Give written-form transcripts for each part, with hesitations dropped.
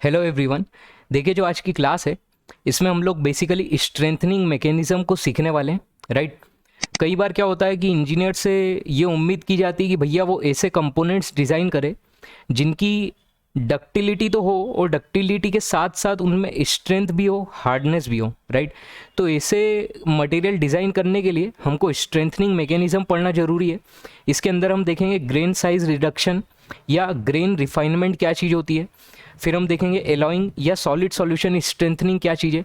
Hello everyone. देखिए, जो आज की क्लास है इसमें हम लोग बेसिकली स्ट्रेंथनिंग मैकेनिज्म को सीखने वाले हैं, राइट। कई बार क्या होता है कि इंजीनियर से ये उम्मीद की जाती है कि भैया वो ऐसे कंपोनेंट्स डिज़ाइन करे जिनकी डक्टिलिटी तो हो और डक्टिलिटी के साथ साथ उनमें स्ट्रेंथ भी हो, हार्डनेस भी हो, राइट। तो ऐसे मटेरियल डिज़ाइन करने के लिए हमको स्ट्रेंथनिंग मैकेनिज्म पढ़ना ज़रूरी है। इसके अंदर हम देखेंगे ग्रेन साइज रिडक्शन या ग्रेन रिफाइनमेंट क्या चीज़ होती है। फिर हम देखेंगे एलॉइंग या सॉलिड सॉल्यूशन स्ट्रेंथनिंग क्या चीज़ है।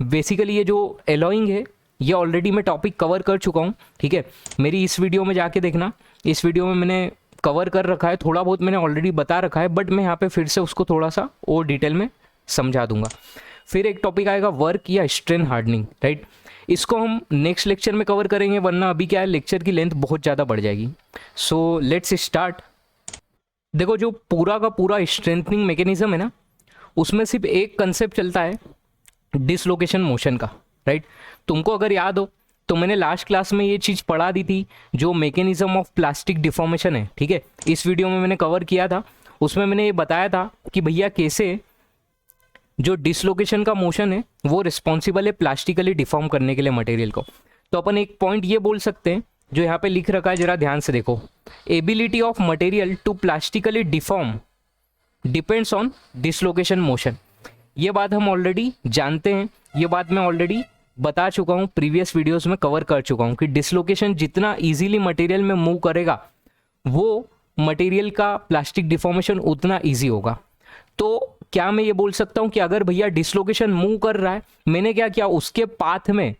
बेसिकली ये जो एलॉइंग है ये ऑलरेडी मैं टॉपिक कवर कर चुका हूँ, ठीक है। मेरी इस वीडियो में जाके देखना, इस वीडियो में मैंने कवर कर रखा है, थोड़ा बहुत मैंने ऑलरेडी बता रखा है, बट मैं यहाँ पे फिर से उसको थोड़ा सा और डिटेल में समझा दूंगा। फिर एक टॉपिक आएगा वर्क या स्ट्रेन हार्डनिंग, राइट। इसको हम नेक्स्ट लेक्चर में कवर करेंगे, वरना अभी क्या है, लेक्चर की लेंथ बहुत ज़्यादा बढ़ जाएगी। So let's start. देखो, जो पूरा का पूरा स्ट्रेंथनिंग मैकेनिज्म है ना, उसमें सिर्फ एक कंसेप्ट चलता है, डिसलोकेशन मोशन का, राइट। तुमको अगर याद हो तो मैंने लास्ट क्लास में ये चीज़ पढ़ा दी थी, जो मैकेनिज्म ऑफ प्लास्टिक डिफॉर्मेशन है, ठीक है। इस वीडियो में मैंने कवर किया था, उसमें मैंने ये बताया था कि भैया कैसे जो डिसलोकेशन का मोशन है वो रिस्पॉन्सिबल है प्लास्टिकली डिफॉर्म करने के लिए मटेरियल को। तो अपन एक पॉइंट ये बोल सकते हैं, जो यहाँ पे लिख रखा है, जरा ध्यान से देखो। Ability of material to plastically deform depends on dislocation motion. ये बात हम ऑलरेडी जानते हैं, ये बात मैं ऑलरेडी बता चुका हूँ, प्रीवियस वीडियोस में कवर कर चुका हूँ कि डिसलोकेशन जितना इजीली मटेरियल में मूव करेगा वो मटेरियल का प्लास्टिक डिफॉर्मेशन उतना इजी होगा। तो क्या मैं ये बोल सकता हूँ कि अगर भैया डिसलोकेशन मूव कर रहा है, मैंने क्या किया, उसके पाथ में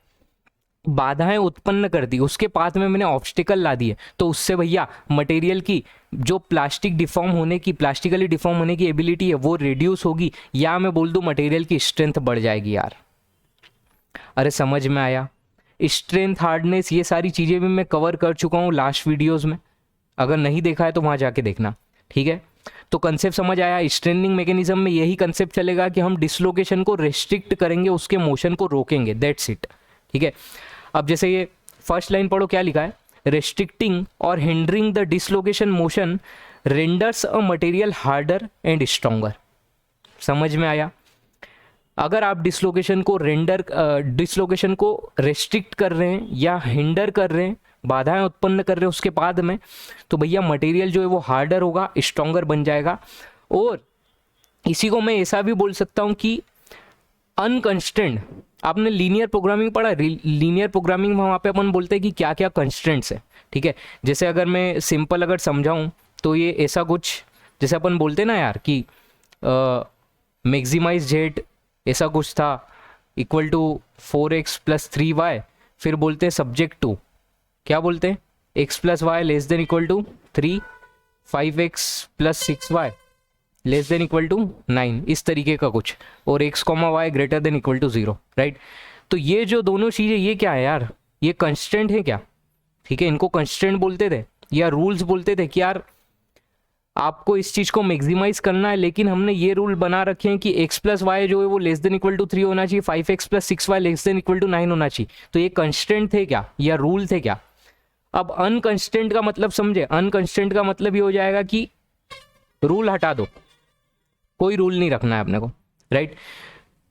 बाधाएं उत्पन्न कर दी, उसके पाथ में मैंने ऑब्स्टिकल ला दिए, तो उससे भैया मटेरियल की जो प्लास्टिक डिफॉर्म होने की, प्लास्टिकली डिफॉर्म होने की एबिलिटी है वो रिड्यूस होगी, या मैं बोल दूं मटेरियल की स्ट्रेंथ बढ़ जाएगी। यार अरे समझ में आया? स्ट्रेंथ, हार्डनेस, ये सारी चीज़ें भी मैं कवर कर चुका हूँ लास्ट वीडियोस में, अगर नहीं देखा है तो वहाँ जाके देखना, ठीक है। तो कंसेप्ट समझ आया। स्ट्रेनिंग मैकेनिज्म में यही कंसेप्ट चलेगा कि हम डिसलोकेशन को रेस्ट्रिक्ट करेंगे, उसके मोशन को रोकेंगे, दैट्स इट, ठीक है। अब जैसे ये फर्स्ट लाइन पढ़ो, क्या लिखा है, रेस्ट्रिक्टिंग और hindering the dislocation motion renders a material harder and stronger. समझ में आया? अगर आप डिसलोकेशन को रेस्ट्रिक्ट कर रहे हैं या हिंडर कर रहे हैं, बाधाएं उत्पन्न कर रहे हैं उसके बाद में, तो भैया मटेरियल जो है वो हार्डर होगा, स्ट्रॉन्गर बन जाएगा। और इसी को मैं ऐसा भी बोल सकता हूं कि अनकंस्ट्रेंड, आपने लीनियर प्रोग्रामिंग पढ़ा, लीनियर प्रोग्रामिंग में वहाँ पे अपन बोलते हैं कि क्या क्या कंस्ट्रेंट्स है, ठीक है। जैसे अगर मैं सिंपल अगर समझाऊं तो ये ऐसा कुछ, जैसे अपन बोलते हैं ना यार कि मैक्सिमाइज जेड ऐसा कुछ था, इक्वल टू 4x + 3y, फिर बोलते हैं सब्जेक्ट टू, क्या बोलते हैं, x + y less than equal to 3, 5x + 6y less than equal to 9, इस तरीके का कुछ, और x, y greater than equal to 0, right. तो ये जो दोनों चीज़ें, ये क्या है यार, ये कंस्टेंट है क्या, ठीक है। इनको कंस्टेंट बोलते थे या रूल्स बोलते थे कि यार आपको इस चीज़ को मैक्सिमाइज करना है, लेकिन हमने ये रूल बना रखे हैं कि x + y जो है वो लेस देन इक्वल टू 3 होना चाहिए, 5x + 6y less than equal to 9 होना चाहिए। तो ये कंस्टेंट थे क्या या रूल थे क्या? अब अनकंस्टेंट का मतलब समझे, अनकंस्टेंट का मतलब ये हो जाएगा कि रूल हटा दो, कोई रूल नहीं रखना है अपने को, राइट।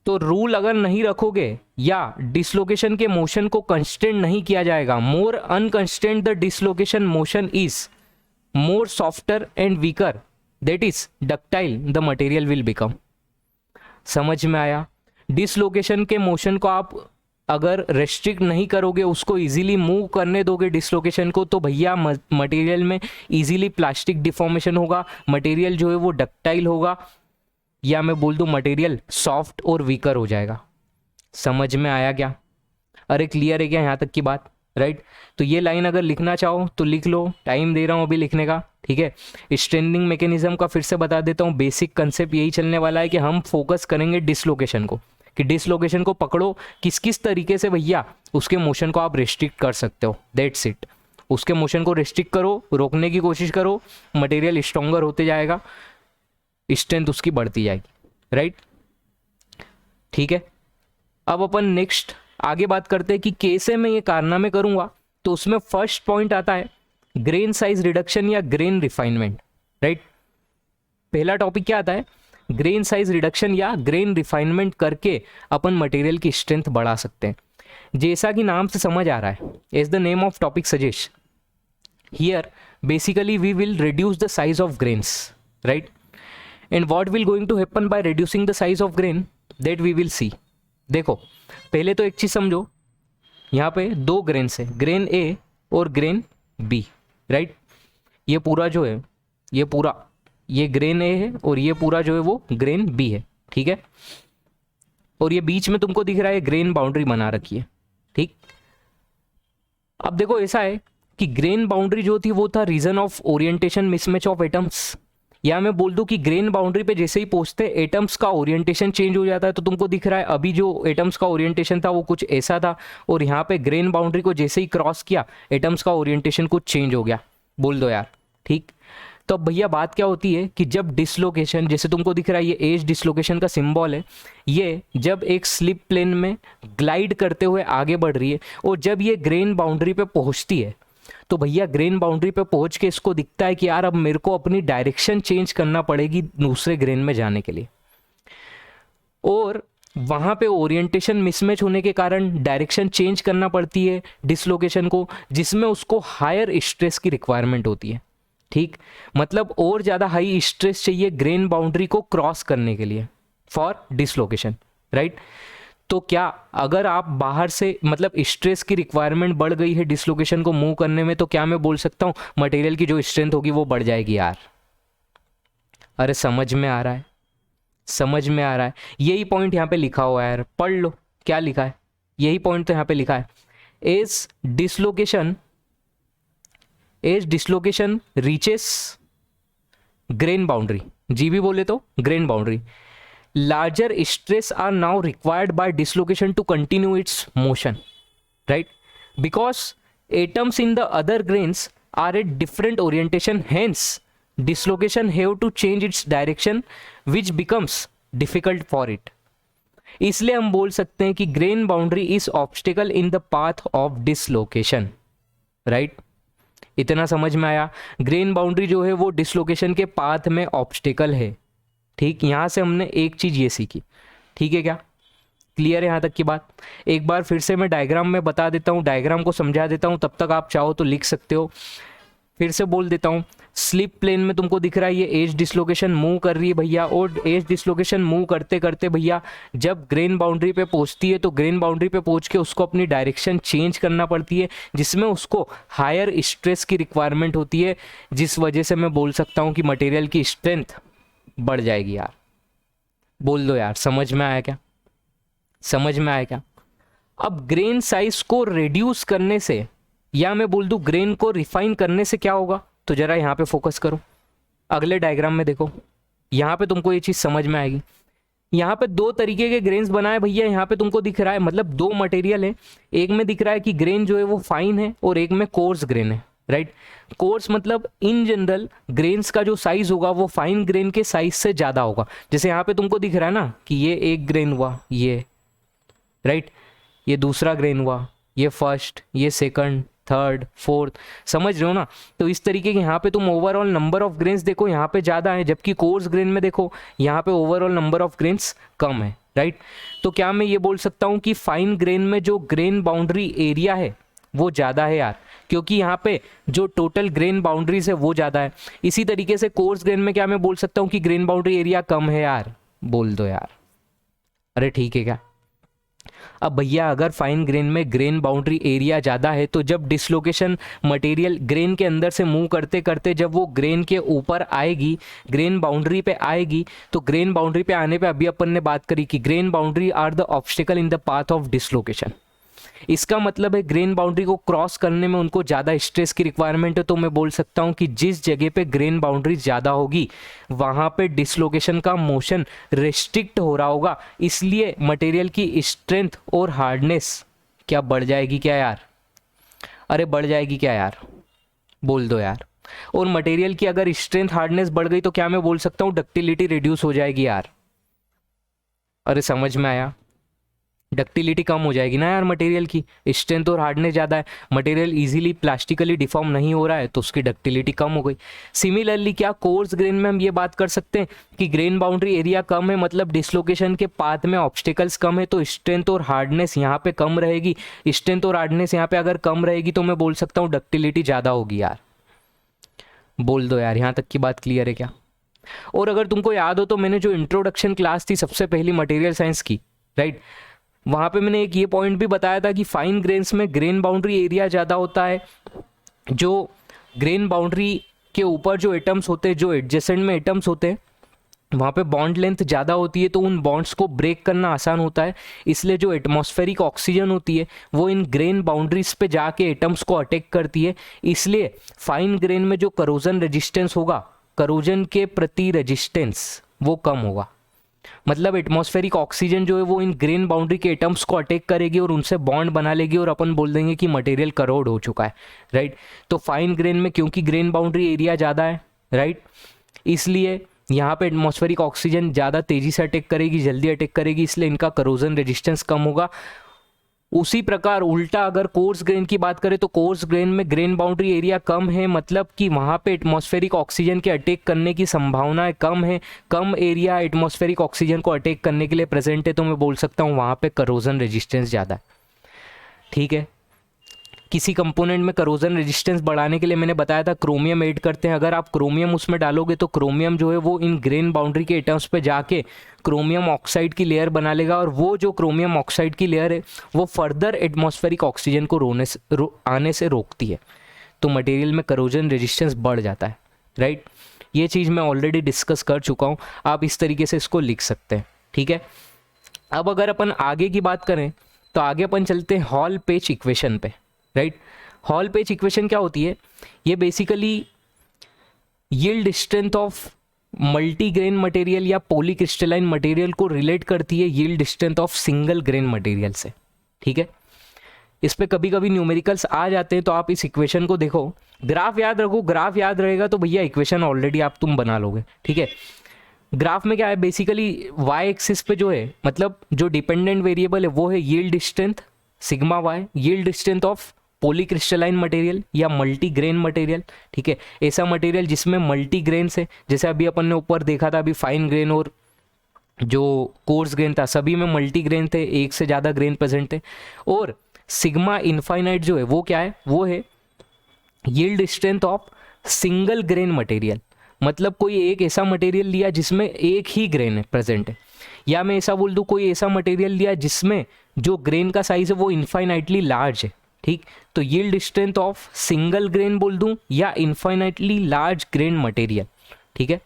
तो रूल अगर नहीं रखोगे या डिसलोकेशन के मोशन को कंस्टेंट नहीं किया जाएगा, more unconstant the dislocation motion is more softer and weaker, that is ductile the material will become। समझ में आया? डिसलोकेशन के मोशन को आप अगर रेस्ट्रिक्ट नहीं करोगे, उसको इजीली मूव करने दोगे डिसलोकेशन को, तो भैया मटेरियल में इजीली प्लास्टिक डिफॉर्मेशन होगा, मटेरियल जो है वो डक्टाइल होगा, या मैं बोल दूं मटेरियल सॉफ्ट और वीकर हो जाएगा। समझ में आया क्या? अरे क्लियर है क्या यहाँ तक की बात, राइट। तो ये लाइन अगर लिखना चाहो तो लिख लो, टाइम दे रहा हूँ अभी लिखने का, ठीक है। स्ट्रेंथनिंग मैकेनिज्म का फिर से बता देता हूँ, बेसिक कंसेप्ट यही चलने वाला है कि हम फोकस करेंगे डिसलोकेशन को, कि डिसलोकेशन को पकड़ो, किस किस तरीके से भैया उसके मोशन को आप रेस्ट्रिक्ट कर सकते हो, दैट्स इट। उसके मोशन को रेस्ट्रिक्ट करो, रोकने की कोशिश करो, मटेरियल स्ट्रॉन्गर होते जाएगा, स्ट्रेंथ उसकी बढ़ती जाएगी, राइट, ठीक है। अब अपन नेक्स्ट आगे बात करते हैं कि कैसे मैं ये कारनामे करूंगा। तो उसमें फर्स्ट पॉइंट आता है ग्रेन साइज रिडक्शन या ग्रेन रिफाइनमेंट, राइट। पहला टॉपिक क्या आता है, ग्रेन साइज रिडक्शन या ग्रेन रिफाइनमेंट करके अपन मटेरियल की स्ट्रेंथ बढ़ा सकते हैं। जैसा कि नाम से समझ आ रहा है, as the name of topic suggest, here basically we will reduce the size of grains, right. And what will going to happen by reducing the size of grain, that we will see. देखो पहले तो एक चीज समझो, यहाँ पे दो grains है, ग्रेन ए और ग्रेन बी, राइट। ये पूरा जो है, ये पूरा ये ग्रेन ए है और ये पूरा जो है वो ग्रेन बी है, ठीक है। और ये बीच में तुमको दिख रहा है ग्रेन बाउंड्री बना रखी है, ठीक। अब देखो ऐसा है कि ग्रेन बाउंड्री जो थी वो था reason of orientation mismatch of atoms, या मैं बोल दूं कि ग्रेन बाउंड्री पे जैसे ही पहुंचते एटम्स का ओरिएंटेशन चेंज हो जाता है। तो तुमको दिख रहा है अभी जो एटम्स का ओरिएंटेशन था वो कुछ ऐसा था, और यहाँ पे ग्रेन बाउंड्री को जैसे ही क्रॉस किया एटम्स का ओरिएंटेशन कुछ चेंज हो गया, बोल दो यार, ठीक। तो अब भैया बात क्या होती है कि जब डिसलोकेशन, जैसे तुमको दिख रहा है ये एज डिसलोकेशन का सिंबल है, ये जब एक स्लिप प्लेन में ग्लाइड करते हुए आगे बढ़ रही है और जब ये ग्रेन बाउंड्री पे पहुंचती है तो भैया ग्रेन बाउंड्री पे पहुंच के इसको दिखता है कि यार अब मेरे को अपनी डायरेक्शन चेंज करना पड़ेगी दूसरे ग्रेन में जाने के लिए, और वहां पे ओरिएंटेशन मिसमैच होने के कारण डायरेक्शन चेंज करना पड़ती है डिसलोकेशन को, जिसमें उसको हायर स्ट्रेस की रिक्वायरमेंट होती है, ठीक। मतलब और ज़्यादा हाई स्ट्रेस चाहिए ग्रेन बाउंड्री को क्रॉस करने के लिए फॉर डिसलोकेशन, राइट। तो क्या अगर आप बाहर से मतलब स्ट्रेस की रिक्वायरमेंट बढ़ गई है डिसलोकेशन को मूव करने में, तो क्या मैं बोल सकता हूँ मटेरियल की जो स्ट्रेंथ होगी वो बढ़ जाएगी यार। अरे समझ में आ रहा है, समझ में आ रहा है। यही पॉइंट यहाँ पे लिखा हुआ है यार, पढ़ लो क्या लिखा है, यही पॉइंट तो यहाँ पे लिखा है। As dislocation reaches grain boundary, जी भी बोले तो grain boundary, larger stress are now required by dislocation to continue its motion, right? Because atoms in the other grains are at different orientation, hence dislocation have to change its direction, which becomes difficult for it. इसलिए हम बोल सकते हैं कि grain boundary is obstacle in the path of dislocation, right? इतना समझ में आया। ग्रेन बाउंड्री जो है वो डिसलोकेशन के पाथ में ऑब्स्टिकल है, ठीक। यहाँ से हमने एक चीज़ ये सीखी, ठीक है क्या, क्लियर है यहाँ तक की बात। एक बार फिर से मैं डायग्राम में बता देता हूँ, डायग्राम को समझा देता हूँ, तब तक आप चाहो तो लिख सकते हो। फिर से बोल देता हूँ, स्लिप प्लेन में तुमको दिख रहा है ये एज डिसलोकेशन मूव कर रही है भैया, और एज डिसलोकेशन मूव करते करते भैया जब ग्रेन बाउंड्री पे पहुँचती है तो ग्रेन बाउंड्री पे पहुँच के उसको अपनी डायरेक्शन चेंज करना पड़ती है, जिसमें उसको हायर स्ट्रेस की रिक्वायरमेंट होती है, जिस वजह से मैं बोल सकता हूँ कि मटेरियल की स्ट्रेंथ बढ़ जाएगी यार। बोल दो यार, समझ में आया क्या, समझ में आया क्या। अब ग्रेन साइज को रिड्यूस करने से, या मैं बोल दूं ग्रेन को रिफाइन करने से क्या होगा, तो जरा यहाँ पे फोकस करो, अगले डायग्राम में देखो, यहाँ पे तुमको ये चीज समझ में आएगी। यहाँ पे दो तरीके के ग्रेन्स बनाए भैया, यहाँ पे तुमको दिख रहा है, मतलब दो मटेरियल है, एक में दिख रहा है कि ग्रेन जो है वो फाइन है और एक में कोर्स ग्रेन है, राइट। कोर्स मतलब इन जनरल ग्रेन्स का जो साइज होगा वो फाइन ग्रेन के साइज से ज़्यादा होगा। जैसे यहाँ पे तुमको दिख रहा है ना कि ये एक ग्रेन हुआ, ये राइट, ये दूसरा ग्रेन हुआ, ये फर्स्ट, ये सेकंड, थर्ड, फोर्थ, समझ रहे हो ना। तो इस तरीके के यहाँ पे तुम ओवरऑल नंबर ऑफ ग्रेन्स देखो यहाँ पे ज़्यादा है, जबकि कोर्स ग्रेन में देखो यहाँ पे ओवरऑल नंबर ऑफ ग्रेन्स कम है, राइट। तो क्या मैं ये बोल सकता हूँ कि फाइन ग्रेन में जो ग्रेन बाउंड्री एरिया है वो ज़्यादा है यार, क्योंकि यहाँ पे जो टोटल ग्रेन बाउंड्रीज है वो ज़्यादा है। इसी तरीके से कोर्स ग्रेन में क्या मैं बोल सकता हूँ कि ग्रेन बाउंड्री एरिया कम है यार, बोल दो यार। अरे ठीक है क्या। अब भैया अगर फाइन ग्रेन में ग्रेन बाउंड्री एरिया ज़्यादा है तो जब डिसलोकेशन मटेरियल ग्रेन के अंदर से मूव करते करते जब वो ग्रेन के ऊपर आएगी, ग्रेन बाउंड्री पे आएगी, तो ग्रेन बाउंड्री पे आने पे अभी अपन ने बात करी कि grain boundary are the obstacle in the path of dislocation. इसका मतलब है ग्रेन बाउंड्री को क्रॉस करने में उनको ज़्यादा स्ट्रेस की रिक्वायरमेंट है। तो मैं बोल सकता हूँ कि जिस जगह पे ग्रेन बाउंड्री ज़्यादा होगी वहाँ पे डिसलोकेशन का मोशन रेस्ट्रिक्ट हो रहा होगा, इसलिए मटेरियल की स्ट्रेंथ और हार्डनेस क्या बढ़ जाएगी क्या यार। अरे बढ़ जाएगी क्या यार, बोल दो यार। और मटेरियल की अगर स्ट्रेंथ हार्डनेस बढ़ गई तो क्या मैं बोल सकता हूँ डक्टिलिटी रिड्यूस हो जाएगी यार। अरे समझ में आया, डक्टिलिटी कम हो जाएगी ना यार मटेरियल की, स्ट्रेंथ और हार्डनेस ज़्यादा है, मटेरियल इजीली प्लास्टिकली डिफॉर्म नहीं हो रहा है तो उसकी डक्टिलिटी कम हो गई। सिमिलरली क्या कोर्स ग्रेन में हम ये बात कर सकते हैं कि ग्रेन बाउंड्री एरिया कम है, मतलब डिसलोकेशन के पाथ में ऑब्स्टिकल्स कम है, तो स्ट्रेंथ और हार्डनेस यहाँ पे कम रहेगी। स्ट्रेंथ और हार्डनेस यहाँ पे अगर कम रहेगी तो मैं बोल सकता हूँ डक्टिलिटी ज़्यादा होगी यार। बोल दो यार, यहाँ तक की बात क्लियर है क्या? और अगर तुमको याद हो तो मैंने जो इंट्रोडक्शन क्लास थी सबसे पहली मटेरियल साइंस की, राइट, वहाँ पे मैंने एक ये पॉइंट भी बताया था कि फाइन ग्रेन्स में ग्रेन बाउंड्री एरिया ज़्यादा होता है, जो ग्रेन बाउंड्री के ऊपर जो एटम्स होते हैं, जो एडजेसेंट में एटम्स होते हैं, वहाँ पे बॉन्ड लेंथ ज़्यादा होती है तो उन बॉन्ड्स को ब्रेक करना आसान होता है। इसलिए जो एटमॉस्फेरिक ऑक्सीजन होती है वो इन ग्रेन बाउंड्रीज पे जाके एटम्स को अटैक करती है। इसलिए फाइन ग्रेन में जो करोजन रेजिस्टेंस होगा, करोजन के प्रति रेजिस्टेंस वो कम होगा। मतलब एटमॉस्फेरिक ऑक्सीजन जो है वो इन ग्रेन बाउंड्री के एटम्स को अटैक करेगी और उनसे बॉन्ड बना लेगी और अपन बोल देंगे कि मटेरियल करोड हो चुका है, राइट। तो फाइन ग्रेन में क्योंकि ग्रेन बाउंड्री एरिया ज़्यादा है, राइट, इसलिए यहाँ पे एटमॉस्फेरिक ऑक्सीजन ज़्यादा तेज़ी से अटैक करेगी, जल्दी अटैक करेगी, इसलिए इनका करोजन रेजिस्टेंस कम होगा। उसी प्रकार उल्टा अगर कोर्स ग्रेन की बात करें तो कोर्स ग्रेन में ग्रेन बाउंड्री एरिया कम है, मतलब कि वहाँ पे एटमॉस्फेरिक ऑक्सीजन के अटैक करने की संभावनाएं कम है, कम एरिया एटमॉस्फेरिक ऑक्सीजन को अटैक करने के लिए प्रेजेंट है, तो मैं बोल सकता हूँ वहाँ पे करोजन रेजिस्टेंस ज़्यादा है। ठीक है, किसी कंपोनेंट में करोजन रेजिस्टेंस बढ़ाने के लिए मैंने बताया था क्रोमियम ऐड करते हैं। अगर आप क्रोमियम उसमें डालोगे तो क्रोमियम जो है वो इन ग्रेन बाउंड्री के एटम्स पे जाके क्रोमियम ऑक्साइड की लेयर बना लेगा और वो जो क्रोमियम ऑक्साइड की लेयर है वो फर्दर एटमॉस्फेरिक ऑक्सीजन को आने से रोकती है, तो मटेरियल में करोजन रेजिस्टेंस बढ़ जाता है, राइट। ये चीज़ मैं ऑलरेडी डिस्कस कर चुका हूँ, आप इस तरीके से इसको लिख सकते हैं। ठीक है, अब अगर अपन आगे की बात करें तो आगे अपन चलते हैं हॉल पेच इक्वेशन पे, राइट। हॉल पेच इक्वेशन क्या होती है? ये basically yield strength of multigrain material या पॉलीक्रिस्टलाइन मटेरियल को रिलेट करती है yield strength of single grain material से। ठीक है, इस पे कभी कभी न्यूमेरिकल्स आ जाते हैं, तो आप इस इक्वेशन को देखो, ग्राफ याद रखो, ग्राफ याद रहेगा तो भैया इक्वेशन ऑलरेडी आप तुम बना लोगे। ठीक है, ग्राफ में क्या है बेसिकली वाई एक्सिस पे जो है, मतलब जो डिपेंडेंट वेरिएबल है वो है yield strength sigma Y, yield strength of polycrystalline material या मल्टी ग्रेन मटेरियल। ठीक है, ऐसा मटेरियल जिसमें मल्टी ग्रेन्स है, जैसे अभी अपन ने ऊपर देखा था, अभी फाइन ग्रेन और जो कोर्स ग्रेन था सभी में मल्टी ग्रेन थे, एक से ज़्यादा ग्रेन प्रेजेंट थे। और सिग्मा इनफाइनाइट जो है वो क्या है? वो है yield strength of single grain material, मतलब कोई एक ऐसा मटेरियल लिया जिसमें एक ही ग्रेन है प्रेजेंट है, या मैं ऐसा बोल दूँ कोई ऐसा मटेरियल लिया जिसमें जो ग्रेन का साइज है वो इनफाइनाइटली लार्ज है। ठीक, तो yield strength of single grain बोल दूं या इनफाइनाइटली लार्ज ग्रेन मटेरियल। ठीक है,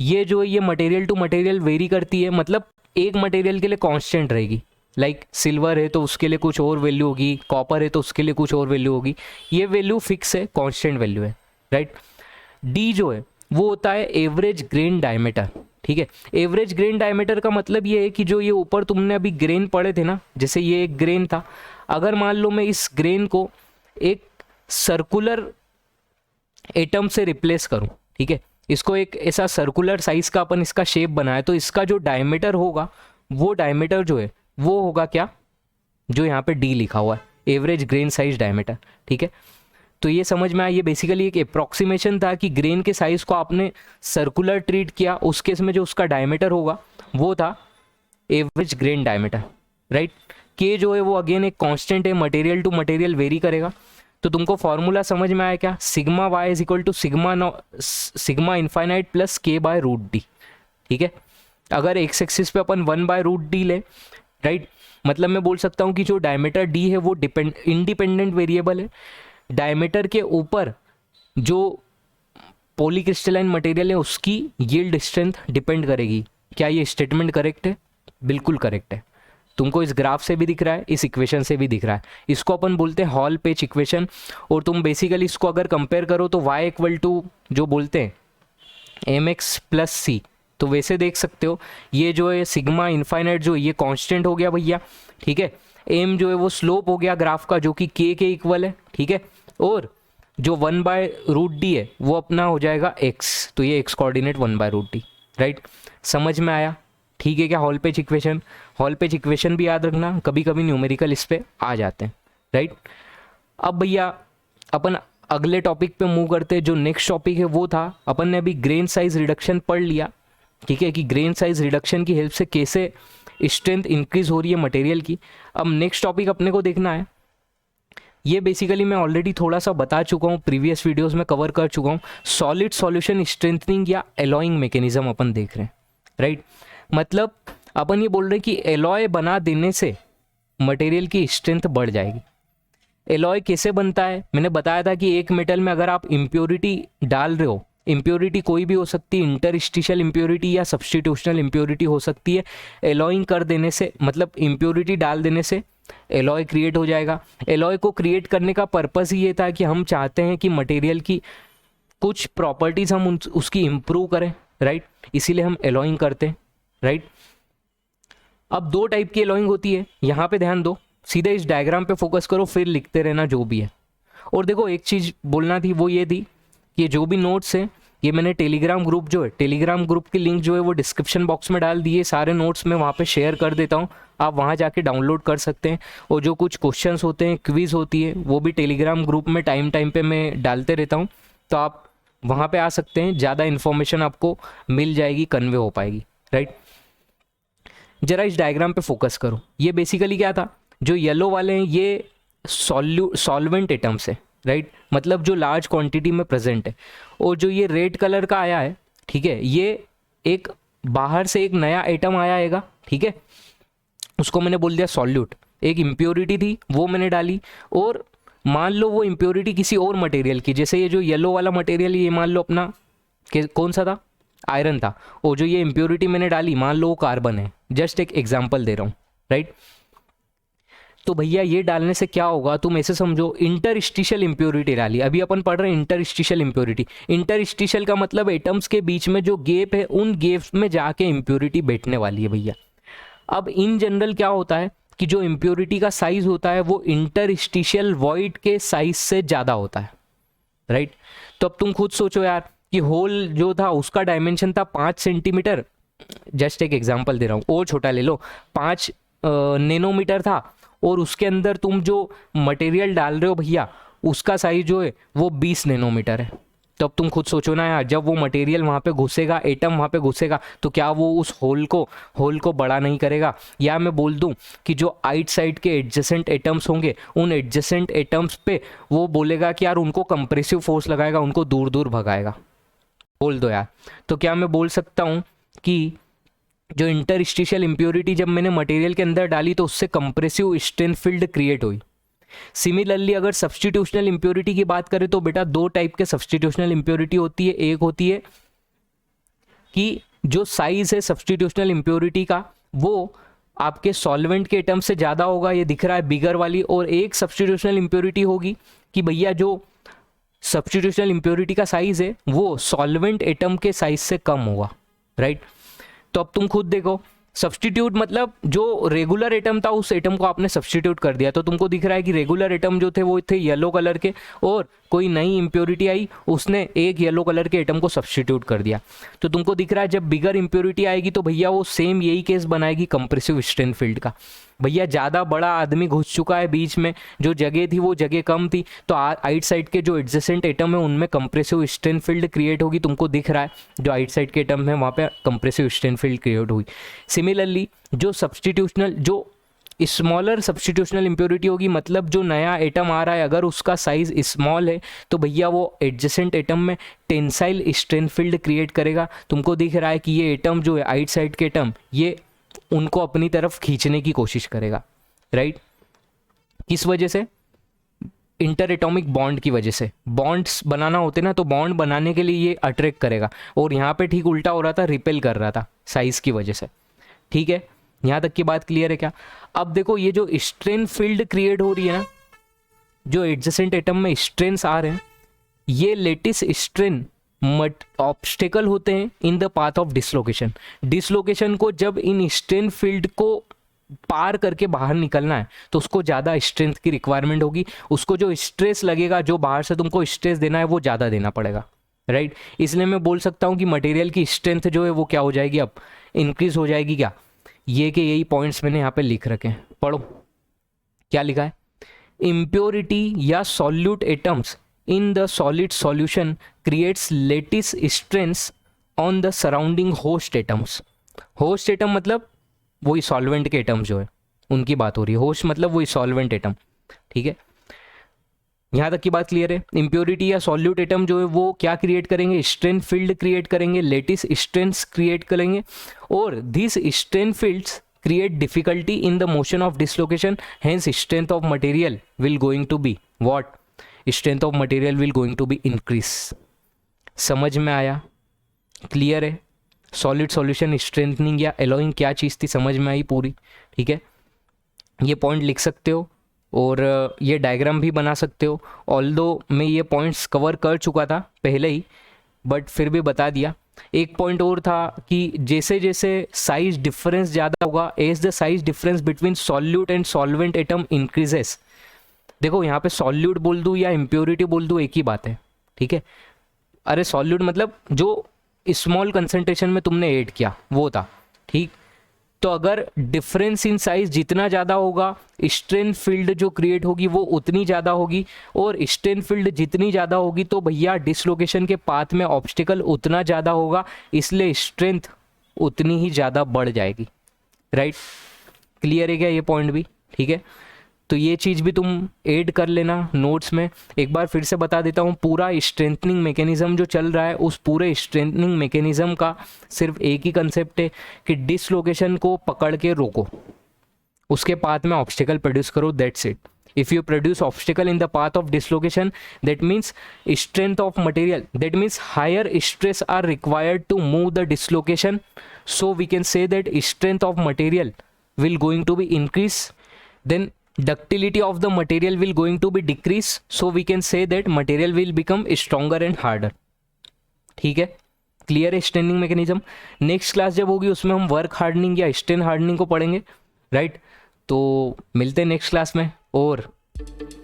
ये जो है ये मटेरियल टू मटेरियल वेरी करती है, मतलब एक मटेरियल के लिए कांस्टेंट रहेगी, लाइक सिल्वर है तो उसके लिए कुछ और वैल्यू होगी, कॉपर है तो उसके लिए कुछ और वैल्यू होगी, ये वैल्यू फिक्स है, कांस्टेंट वैल्यू है, राइट। डी जो है वो होता है एवरेज ग्रेन डायमीटर। ठीक है, एवरेज ग्रेन डायमीटर का मतलब ये है कि जो ये ऊपर तुमने अभी ग्रेन पढ़े थे ना, जैसे ये एक ग्रेन था, अगर मान लो मैं इस ग्रेन को एक सर्कुलर एटम से रिप्लेस करूं, ठीक है, इसको एक ऐसा सर्कुलर साइज का अपन इसका शेप बनाए, तो इसका जो डायमीटर होगा वो डायमीटर जो है वो होगा क्या? जो यहाँ पे डी लिखा हुआ है, एवरेज ग्रेन साइज डायमीटर। ठीक है, तो ये समझ में आया, ये बेसिकली एक अप्रॉक्सीमेशन था कि ग्रेन के साइज को आपने सर्कुलर ट्रीट किया, उस केस में जो उसका डायमीटर होगा वो था एवरेज ग्रेन डायमीटर, राइट। के जो है वो अगेन एक कांस्टेंट है, मटेरियल टू मटेरियल वेरी करेगा। तो तुमको फॉर्मूला समझ में आया क्या? Sigma Y is equal to sigma infinite plus K by root D. ठीक है, अगर एक्स एक्सिस पे अपन 1 बाय रूट डी ले, राइट, मतलब मैं बोल सकता हूँ कि जो डायमीटर डी है वो इंडिपेंडेंट वेरिएबल है, डायमीटर के ऊपर जो पॉलीक्रिस्टलाइन मटेरियल है उसकी यील्ड स्ट्रेंथ डिपेंड करेगी। क्या ये स्टेटमेंट करेक्ट है? बिल्कुल करेक्ट है, तुमको इस ग्राफ से भी दिख रहा है, इस इक्वेशन से भी दिख रहा है। इसको अपन बोलते हैं हॉल पेच इक्वेशन। और तुम बेसिकली इसको अगर कंपेयर करो तो y इक्वल टू जो बोलते हैं mx प्लस सी, तो वैसे देख सकते हो ये जो है सिग्मा इनफाइनाइट जो ये कांस्टेंट हो गया भैया। ठीक है, m जो है वो स्लोप हो गया ग्राफ का जो कि k के इक्वल है। ठीक है, और जो 1 बाय रूट डी है वो अपना हो जाएगा x, तो ये x coordinate 1 by root D, right. समझ में आया? ठीक है क्या? हॉल पेच इक्वेशन भी याद रखना, कभी कभी न्यूमेरिकल इस पे आ जाते हैं, राइट। अब भैया अपन अगले टॉपिक पे मूव करते हैं। जो नेक्स्ट टॉपिक है वो था, अपन ने अभी ग्रेन साइज रिडक्शन पढ़ लिया, ठीक है, कि ग्रेन साइज रिडक्शन की हेल्प से कैसे स्ट्रेंथ इंक्रीज हो रही है मटेरियल की। अब नेक्स्ट टॉपिक अपने को देखना है, ये बेसिकली मैं ऑलरेडी थोड़ा सा बता चुका हूँ, प्रीवियस वीडियोस में कवर कर चुका हूँ। सॉलिड सॉल्यूशन स्ट्रेंथनिंग या एलॉइंग मैकेनिज्म अपन देख रहे हैं, राइट। मतलब अपन ये बोल रहे हैं कि एलॉय बना देने से मटेरियल की स्ट्रेंथ बढ़ जाएगी। एलॉय कैसे बनता है? मैंने बताया था कि एक मेटल में अगर आप इम्प्योरिटी डाल रहे हो, इम्प्योरिटी कोई भी हो सकती है, इंटरस्टिशियल इम्प्योरिटी या सब्स्टिट्यूशनल इम्प्योरिटी हो सकती है। एलॉइंग कर देने से, मतलब इम्प्योरिटी डाल देने से एलॉय क्रिएट हो जाएगा। एलॉय को क्रिएट करने का पर्पस ही ये था कि हम चाहते हैं कि मटेरियल की कुछ प्रॉपर्टीज हम उसकी इम्प्रूव करें, राइट, इसीलिए हम एलॉइंग करते हैं, राइट। अब दो टाइप की एलॉइंग होती है, यहाँ पे ध्यान दो, सीधे इस डायग्राम पे फोकस करो, फिर लिखते रहना जो भी है। और देखो एक चीज़ बोलना थी, वो ये थी कि ये जो भी नोट्स हैं ये मैंने टेलीग्राम ग्रुप जो है, टेलीग्राम ग्रुप की लिंक जो है वो डिस्क्रिप्शन बॉक्स में डाल दिए। सारे नोट्स मैं वहाँ पे शेयर कर देता हूँ, आप वहाँ जाके डाउनलोड कर सकते हैं। और जो कुछ क्वेश्चंस होते हैं, क्विज़ होती है, वो भी टेलीग्राम ग्रुप में टाइम पे मैं डालते रहता हूँ, तो आप वहाँ पे आ सकते हैं, ज़्यादा इन्फॉर्मेशन आपको मिल जाएगी, कन्वे हो पाएगी, राइट। जरा इस डायग्राम पे फोकस करो। ये बेसिकली क्या था, जो येलो वाले हैं ये सॉल्वेंट एटम्स है, राइट, मतलब जो लार्ज क्वांटिटी में प्रेजेंट है। और जो ये रेड कलर का आया है, ठीक है, ये एक बाहर से एक नया एटम आया आएगा, ठीक है, उसको मैंने बोल दिया सॉल्यूट। एक इम्प्योरिटी थी वो मैंने डाली, और मान लो वो इम्प्योरिटी किसी और मटेरियल की, जैसे ये जो येलो वाला मटेरियल, ये मान लो अपना कौन सा था, आयरन था, और जो ये इम्प्योरिटी मैंने डाली मान लो वो कार्बन है। जस्ट एक एग्जांपल दे रहा हूँ, राइट। तो भैया ये डालने से क्या होगा, तुम ऐसे समझो, इंटरस्टिशियल इम्प्योरिटी डाली। अभी अपन पढ़ रहे हैं इंटरस्टिशियल इम्प्योरिटी। इंटरस्टिशियल का मतलब एटम्स के बीच में जो गैप है, उन गैप्स में जाके इम्प्योरिटी बैठने वाली है भैया। अब इन जनरल क्या होता है कि जो इम्प्योरिटी का साइज होता है वो इंटरस्टिशियल वॉइड के साइज से ज़्यादा होता है, राइट। तो अब तुम खुद सोचो यार कि होल जो था उसका डायमेंशन था 5 सेंटीमीटर, जस्ट एक एग्जांपल दे रहा हूँ, और छोटा ले लो, 5 नैनोमीटर था, और उसके अंदर तुम जो मटेरियल डाल रहे हो भैया उसका साइज जो है वो 20 नैनोमीटर है। तो अब तुम खुद सोचो ना यार, जब वो मटेरियल वहाँ पे घुसेगा, एटम वहाँ पे घुसेगा, तो क्या वो उस होल को बड़ा नहीं करेगा? या मैं बोल दूँ कि जो आइट साइड के एडजेसेंट एटम्स होंगे, उन एडजेसेंट एटम्स पे वो बोलेगा कि यार उनको कंप्रेसिव फोर्स लगाएगा, उनको दूर दूर भगाएगा। बोल दो यार। तो क्या मैं बोल सकता हूँ कि जो इंटरस्टिशियल इम्प्योरिटी जब मैंने मटेरियल के अंदर डाली तो उससे कंप्रेसिव स्ट्रेंथ फील्ड क्रिएट हुई। सिमिलरली अगर सब्स्टिट्यूशनल इम्प्योरिटी की बात करें तो बेटा दो टाइप के सब्स्टिट्यूशनल इम्प्योरिटी होती है। एक होती है कि जो साइज है सब्स्टिट्यूशनल इम्प्योरिटी का वो आपके सॉल्वेंट के एटम से ज़्यादा होगा, ये दिख रहा है बिगर वाली। और एक सब्स्टिट्यूशनल इम्प्योरिटी होगी कि भैया जो सब्स्टिट्यूशनल इम्प्योरिटी का साइज है वो सॉल्वेंट एटम के साइज से कम होगा, राइट। तो अब तुम खुद देखो, सब्स्टिट्यूट मतलब जो रेगुलर एटम था उस एटम को आपने सब्स्टिट्यूट कर दिया, तो तुमको दिख रहा है कि रेगुलर एटम जो थे वो थे येलो कलर के, और कोई नई इम्प्योरिटी आई उसने एक येलो कलर के एटम को सब्स्टिट्यूट कर दिया। तो तुमको दिख रहा है जब बिगर इम्प्योरिटी आएगी तो भैया वो सेम यही केस बनाएगी कंप्रेसिव स्ट्रेंथ फील्ड का। भैया ज़्यादा बड़ा आदमी घुस चुका है बीच में, जो जगह थी वो जगह कम थी, तो आइट साइड के जो एडजेसेंट एटम है उनमें कंप्रेसिव स्ट्रेंथ फील्ड क्रिएट होगी। तुमको दिख रहा है जो आइट साइड के एटम है वहाँ पे कंप्रेसिव स्ट्रेंथ फील्ड क्रिएट हुई। सिमिलरली जो सब्स्टिट्यूशनल, जो स्मॉलर सब्स्टिट्यूशनल इम्प्योरिटी होगी, मतलब जो नया एटम आ रहा है अगर उसका साइज स्मॉल है तो भैया वो एडजेसेंट एटम में टेंसाइल स्ट्रेंथ फील्ड क्रिएट करेगा। तुमको दिख रहा है कि ये एटम जो है आइट साइड के एटम, ये उनको अपनी तरफ खींचने की कोशिश करेगा, राइट। किस वजह से? इंटर एटॉमिक बॉन्ड की वजह से। बॉन्ड्स बनाना होते ना, तो बॉन्ड बनाने के लिए ये अट्रैक्ट करेगा, और यहाँ पे ठीक उल्टा हो रहा था, रिपेल कर रहा था साइज की वजह से। ठीक है, यहाँ तक की बात क्लियर है क्या? अब देखो ये जो स्ट्रेन फील्ड क्रिएट हो रही है ना, जो एडजेसेंट एटम में स्ट्रेन्स आ रहे हैं, ये लेटिस स्ट्रेन ऑब्स्टेकल होते हैं इन the path of dislocation. Dislocation को जब इन स्ट्रेन फील्ड को पार करके बाहर निकलना है तो उसको ज़्यादा स्ट्रेंथ की रिक्वायरमेंट होगी, उसको जो स्ट्रेस लगेगा, जो बाहर से तुमको स्ट्रेस देना है वो ज़्यादा देना पड़ेगा, राइट। इसलिए मैं बोल सकता हूँ कि मटेरियल की स्ट्रेंथ जो है वो क्या हो जाएगी, अब इंक्रीज हो जाएगी क्या, ये के यही पॉइंट्स मैंने यहाँ पे लिख रखे हैं, पढ़ो क्या लिखा है। इम्प्योरिटी या solute atoms in the solid solution creates lattice strengths on the surrounding host atoms. Host atom मतलब वही सॉल्वेंट के एटम जो है उनकी बात हो रही है, होस्ट मतलब वही सॉल्वेंट एटम, ठीक है। यहाँ तक की बात क्लियर है। इम्प्योरिटी या सॉल्यूट एटम जो है वो क्या क्रिएट करेंगे, स्ट्रेन फील्ड क्रिएट करेंगे, लेटिस स्ट्रेंथ्स क्रिएट करेंगे, और this strain fields create difficulty in the motion of dislocation, hence strength of material will going to be what, strength of material will going to be increase। समझ में आया, clear है। Solid solution strengthening या allowing क्या चीज़ थी, समझ में आई पूरी, ठीक है। ये पॉइंट लिख सकते हो और ये डायग्राम भी बना सकते हो। ऑल्दो मैं ये पॉइंट्स कवर कर चुका था पहले ही, बट फिर भी बता दिया। एक पॉइंट और था कि जैसे जैसे साइज डिफरेंस ज़्यादा होगा, as the size difference between solute and solvent atom increases. देखो यहाँ पे सॉल्यूट बोल दूँ या इम्प्योरिटी बोल दूँ एक ही बात है, ठीक है। अरे सॉल्यूट मतलब जो स्मॉल कंसंट्रेशन में तुमने ऐड किया वो था, ठीक। तो अगर डिफरेंस इन साइज जितना ज़्यादा होगा, स्ट्रेन फील्ड जो क्रिएट होगी वो उतनी ज़्यादा होगी, और स्ट्रेन फील्ड जितनी ज़्यादा होगी तो भैया डिसलोकेशन के पाथ में ऑब्स्टिकल उतना ज़्यादा होगा, इसलिए स्ट्रेंथ उतनी ही ज़्यादा बढ़ जाएगी, राइट। क्लियर है क्या ये पॉइंट भी, ठीक है। तो ये चीज़ भी तुम ऐड कर लेना नोट्स में। एक बार फिर से बता देता हूँ, पूरा स्ट्रेंथनिंग मैकेनिज्म जो चल रहा है उस पूरे स्ट्रेंथनिंग मैकेनिज्म का सिर्फ एक ही कंसेप्ट है कि डिसलोकेशन को पकड़ के रोको, उसके पाथ में ऑब्स्टिकल प्रोड्यूस करो, that's it. If you produce obstacle in the path of dislocation, that means strength of material, that means higher stress are required to move the dislocation, so we can say that strength of material will going to be increase, then ductility of the material will going to be decrease, so we can say that material will become stronger and harder। ठीक है, clear है straining mechanism. Next class जब होगी उसमें हम work hardening या strain hardening को पढ़ेंगे, राइट। तो मिलते हैं नेक्स्ट क्लास में, और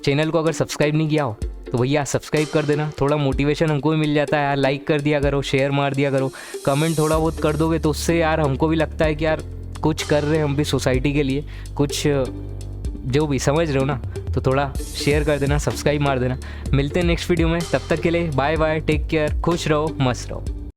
चैनल को अगर सब्सक्राइब नहीं किया हो तो भैया सब्सक्राइब कर देना, थोड़ा मोटिवेशन हमको भी मिल जाता है यार। लाइक कर दिया करो, शेयर मार दिया करो, कमेंट थोड़ा बहुत कर दोगे तो उससे यार हमको भी लगता है कि यार कुछ कर रहे हैं हम भी सोसाइटी के लिए, कुछ जो भी समझ रहे हो ना, तो थोड़ा शेयर कर देना, सब्सक्राइब मार देना। मिलते हैं नेक्स्ट वीडियो में, तब तक के लिए बाय बाय, टेक केयर, खुश रहो, मस्त रहो।